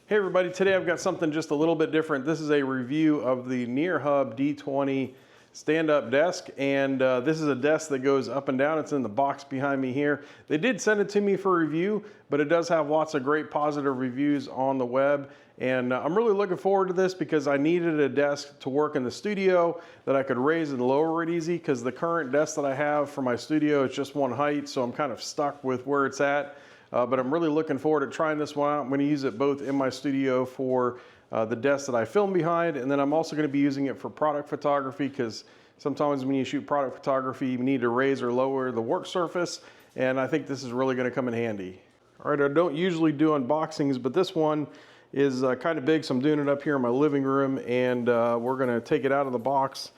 Hey everybody, today I've got something just a little bit different. This is a review of the NearHub OD20 stand-up desk, and this is a desk that goes up and down. It's in the box behind me here. They did send it to me for review, but it does have lots of great positive reviews on the web, and I'm really looking forward to this because I needed a desk to work in the studio that I could raise and lower it easy, because the current desk that I have for my studio is just one height, so I'm kind of stuck with where it's at. But I'm really looking forward to trying this one out. I'm going to use it both in my studio for the desk that I film behind, and then I'm also going to be using it for product photography, because sometimes when you shoot product photography, you need to raise or lower the work surface, and I think this is really going to come in handy. All right, I don't usually do unboxings, but this one is kind of big, so I'm doing it up here in my living room, and we're going to take it out of the box,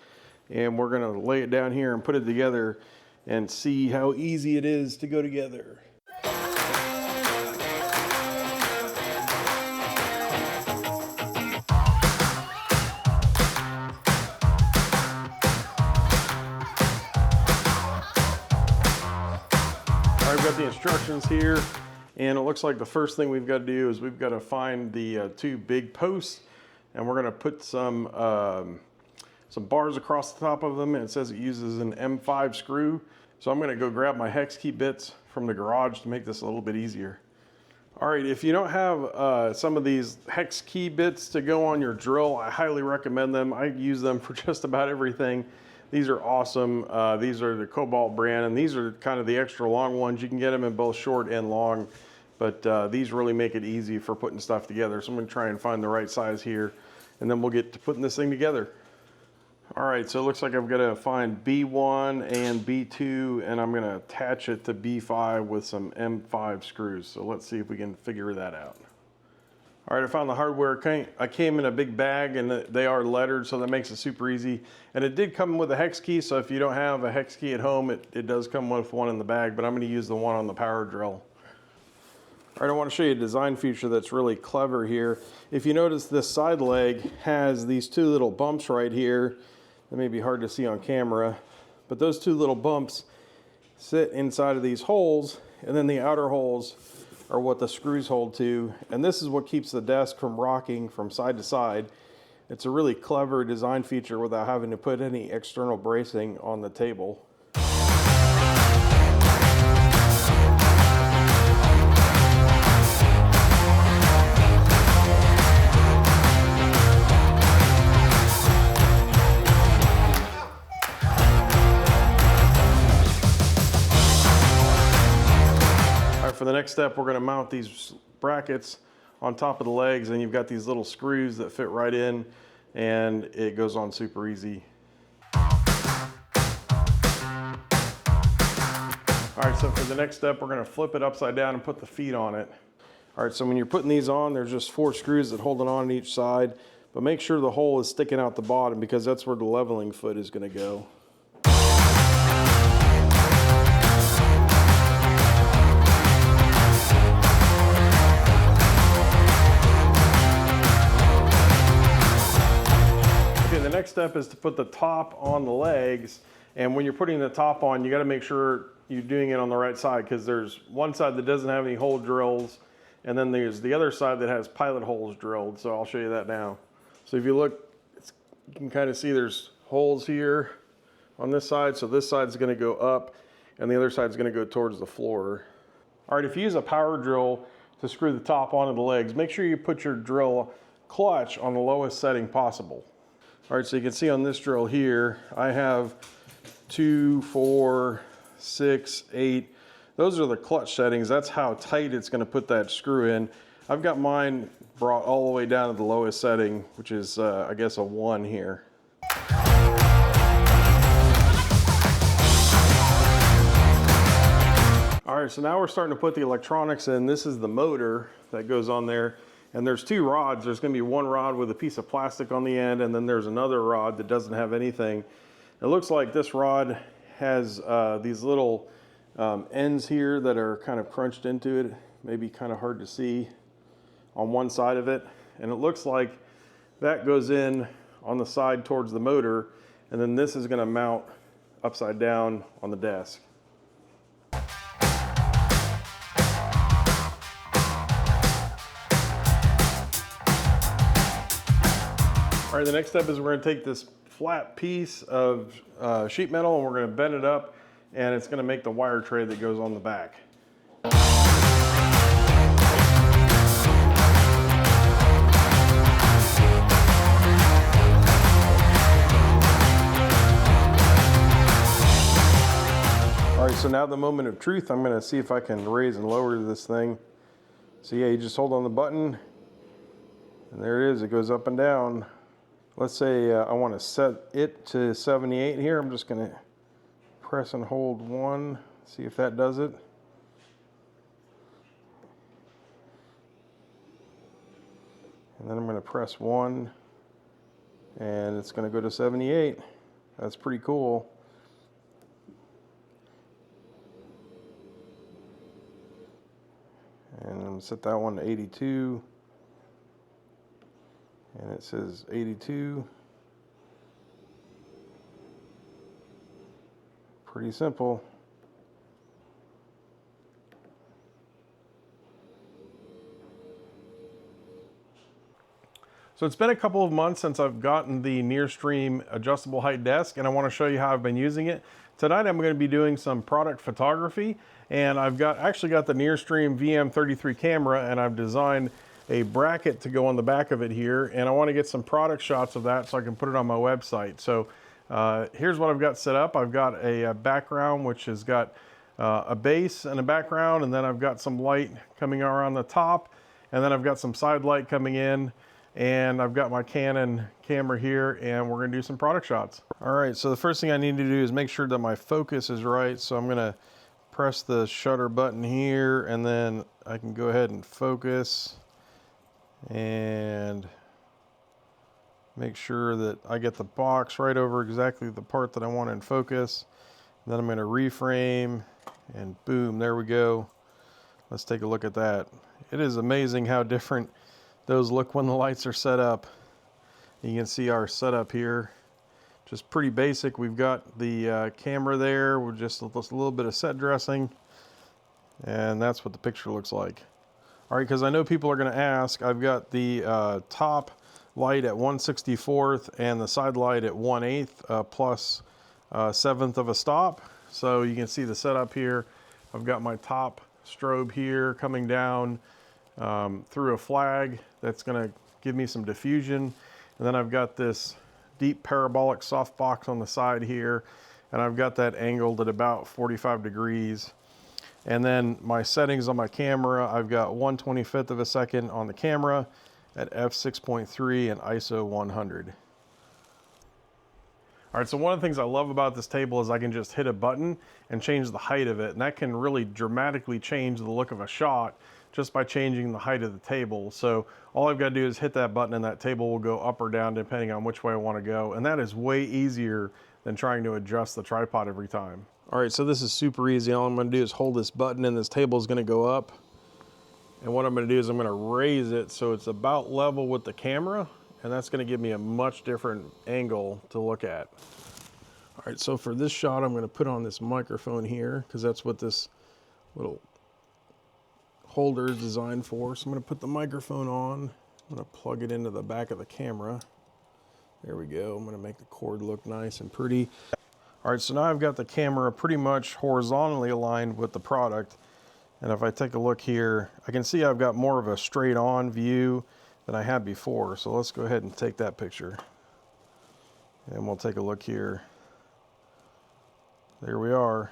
and we're going to lay it down here and put it together and see how easy it is to go together. I've got the instructions here, and it looks like the first thing we've got to do is we've got to find the two big posts, and we're going to put some bars across the top of them, and it says it uses an M5 screw. So I'm going to go grab my hex key bits from the garage to make this a little bit easier. All right, if you don't have some of these hex key bits to go on your drill, I highly recommend them. I use them for just about everything. These are awesome. These are the Cobalt brand, and these are kind of the extra long ones. You can get them in both short and long, but these really make it easy for putting stuff together. So I'm going to try and find the right size here, and then we'll get to putting this thing together. All right, so it looks like I've got to find B1 and B2, and I'm going to attach it to B5 with some M5 screws. So let's see if we can figure that out. All right, I found the hardware. I came in a big bag, and they are lettered, so that makes it super easy. And it did come with a hex key, so if you don't have a hex key at home, it does come with one in the bag, but I'm going to use the one on the power drill. All right, I want to show you a design feature that's really clever here. If you notice, this side leg has these two little bumps right here. That may be hard to see on camera, but those two little bumps sit inside of these holes, and then the outer holes are what the screws hold to, and this is what keeps the desk from rocking from side to side. It's a really clever design feature without having to put any external bracing on the table. For the next step, we're going to mount these brackets on top of the legs, and you've got these little screws that fit right in, and it goes on super easy. All right, so for the next step, we're going to flip it upside down and put the feet on it. All right, so when you're putting these on, there's just 4 screws that hold it on each side, but make sure the hole is sticking out the bottom, because that's where the leveling foot is going to go. The next step is to put the top on the legs, and when you're putting the top on, you got to make sure you're doing it on the right side, because there's one side that doesn't have any hole drills, and then there's the other side that has pilot holes drilled. So I'll show you that now. So if you look, you can kind of see there's holes here on this side, so this side is going to go up and the other side is going to go towards the floor. All right, if you use a power drill to screw the top onto the legs, make sure you put your drill clutch on the lowest setting possible. All right, so you can see on this drill here, I have 2, 4, 6, 8. Those are the clutch settings. That's how tight it's going to put that screw in. I've got mine brought all the way down to the lowest setting, which is, I guess, a 1 here. All right, so now we're starting to put the electronics in. This is the motor that goes on there. And there's 2 rods. There's going to be one rod with a piece of plastic on the end, and then there's another rod that doesn't have anything. It looks like this rod has these little ends here that are kind of crunched into it. Maybe kind of hard to see on one side of it. And it looks like that goes in on the side towards the motor, and then this is going to mount upside down on the desk. All right, the next step is we're gonna take this flat piece of sheet metal and we're gonna bend it up, and it's gonna make the wire tray that goes on the back. All right, so now the moment of truth, I'm gonna see if I can raise and lower this thing. So yeah, you just hold on the button, and there it is, it goes up and down. Let's say I wanna set it to 78 here. I'm just gonna press and hold 1, see if that does it. And then I'm gonna press 1, and it's gonna go to 78. That's pretty cool. And I'm gonna set that one to 82. And it says 82. Pretty simple. So it's been a couple of months since I've gotten the Nearstream adjustable height desk, and I want to show you how I've been using it. Tonight I'm going to be doing some product photography, and I've actually got the Nearstream VM33 camera, and I've designed a bracket to go on the back of it here, and I want to get some product shots of that so I can put it on my website. So here's what I've got set up. I've got a background which has got a base and a background, and then I've got some light coming around the top, and then I've got some side light coming in, and I've got my Canon camera here, and we're gonna do some product shots. All right, so the first thing I need to do is make sure that my focus is right. So I'm gonna press the shutter button here, and then I can go ahead and focus and make sure that I get the box right over exactly the part that I want in focus. And then I'm gonna reframe, and boom, there we go. Let's take a look at that. It is amazing how different those look when the lights are set up. You can see our setup here, just pretty basic. We've got the camera there with just a little bit of set dressing, and that's what the picture looks like. All right, because I know people are gonna ask, I've got the top light at 1/64 and the side light at 1/8 plus 1/7 of a stop. So you can see the setup here. I've got my top strobe here coming down through a flag that's gonna give me some diffusion. And then I've got this deep parabolic softbox on the side here, and I've got that angled at about 45 degrees. And then my settings on my camera, I've got 1/25 of a second on the camera at f6.3 and ISO 100. All right, so one of the things I love about this table is I can just hit a button and change the height of it, and that can really dramatically change the look of a shot just by changing the height of the table. So all I've got to do is hit that button, and that table will go up or down depending on which way I want to go, and that is way easier than trying to adjust the tripod every time. All right, so this is super easy. All I'm going to do is hold this button, and this table is going to go up. And what I'm going to do is I'm going to raise it so it's about level with the camera, and that's going to give me a much different angle to look at. All right, so for this shot, I'm going to put on this microphone here because that's what this little holder is designed for. So I'm going to put the microphone on. I'm going to plug it into the back of the camera. There we go. I'm going to make the cord look nice and pretty. All right, so now I've got the camera pretty much horizontally aligned with the product. And if I take a look here, I can see I've got more of a straight on view than I had before. So let's go ahead and take that picture. And we'll take a look here. There we are.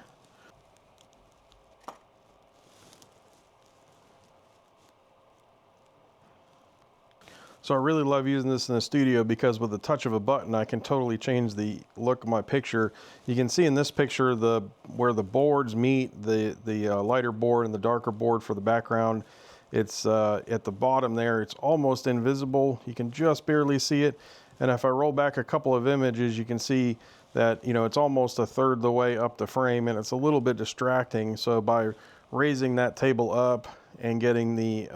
So I really love using this in the studio because with the touch of a button, I can totally change the look of my picture. You can see in this picture where the boards meet, the lighter board and the darker board for the background. It's at the bottom there. It's almost invisible. You can just barely see it. And if I roll back a couple of images, you can see that, you know, it's almost a third of the way up the frame, and it's a little bit distracting. So by raising that table up and getting the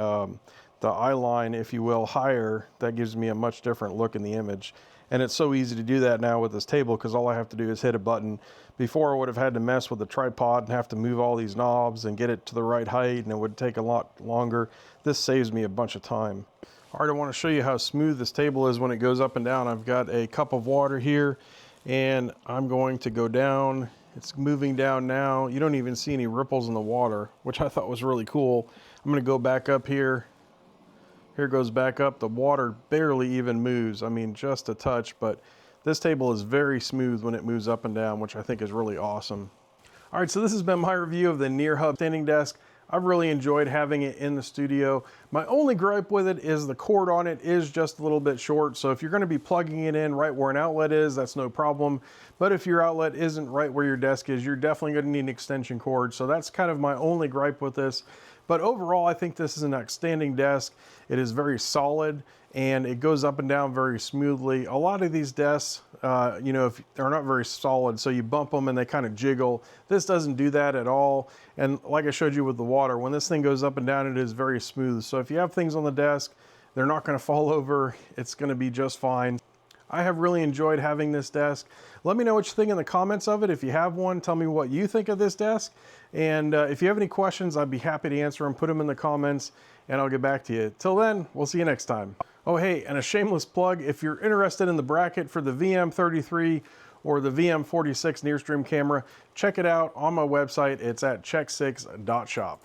eye line, if you will, higher, that gives me a much different look in the image. And it's so easy to do that now with this table because all I have to do is hit a button. Before I would have had to mess with the tripod and have to move all these knobs and get it to the right height, and it would take a lot longer. This saves me a bunch of time. All right, I want to show you how smooth this table is when it goes up and down. I've got a cup of water here and I'm going to go down. It's moving down now. You don't even see any ripples in the water, which I thought was really cool. I'm going to go back up here. Here it goes back up. The water barely even moves. I mean, just a touch, but this table is very smooth when it moves up and down, which I think is really awesome. All right, so this has been my review of the NearHub standing desk. I've really enjoyed having it in the studio. My only gripe with it is the cord on it is just a little bit short. So if you're gonna be plugging it in right where an outlet is, that's no problem. But if your outlet isn't right where your desk is, you're definitely gonna need an extension cord. So that's kind of my only gripe with this. But overall, I think this is an outstanding desk. It is very solid and it goes up and down very smoothly. A lot of these desks, you know, if they're not very solid, so you bump them and they kind of jiggle. This doesn't do that at all. And like I showed you with the water, when this thing goes up and down, it is very smooth. So if you have things on the desk, they're not gonna fall over. It's gonna be just fine. I have really enjoyed having this desk. Let me know what you think in the comments of it. If you have one, tell me what you think of this desk. And if you have any questions, I'd be happy to answer them. Put them in the comments and I'll get back to you. Till then, we'll see you next time. Oh, hey, and a shameless plug, if you're interested in the bracket for the VM33 or the VM46 Nearstream camera, check it out on my website. It's at check6.shop.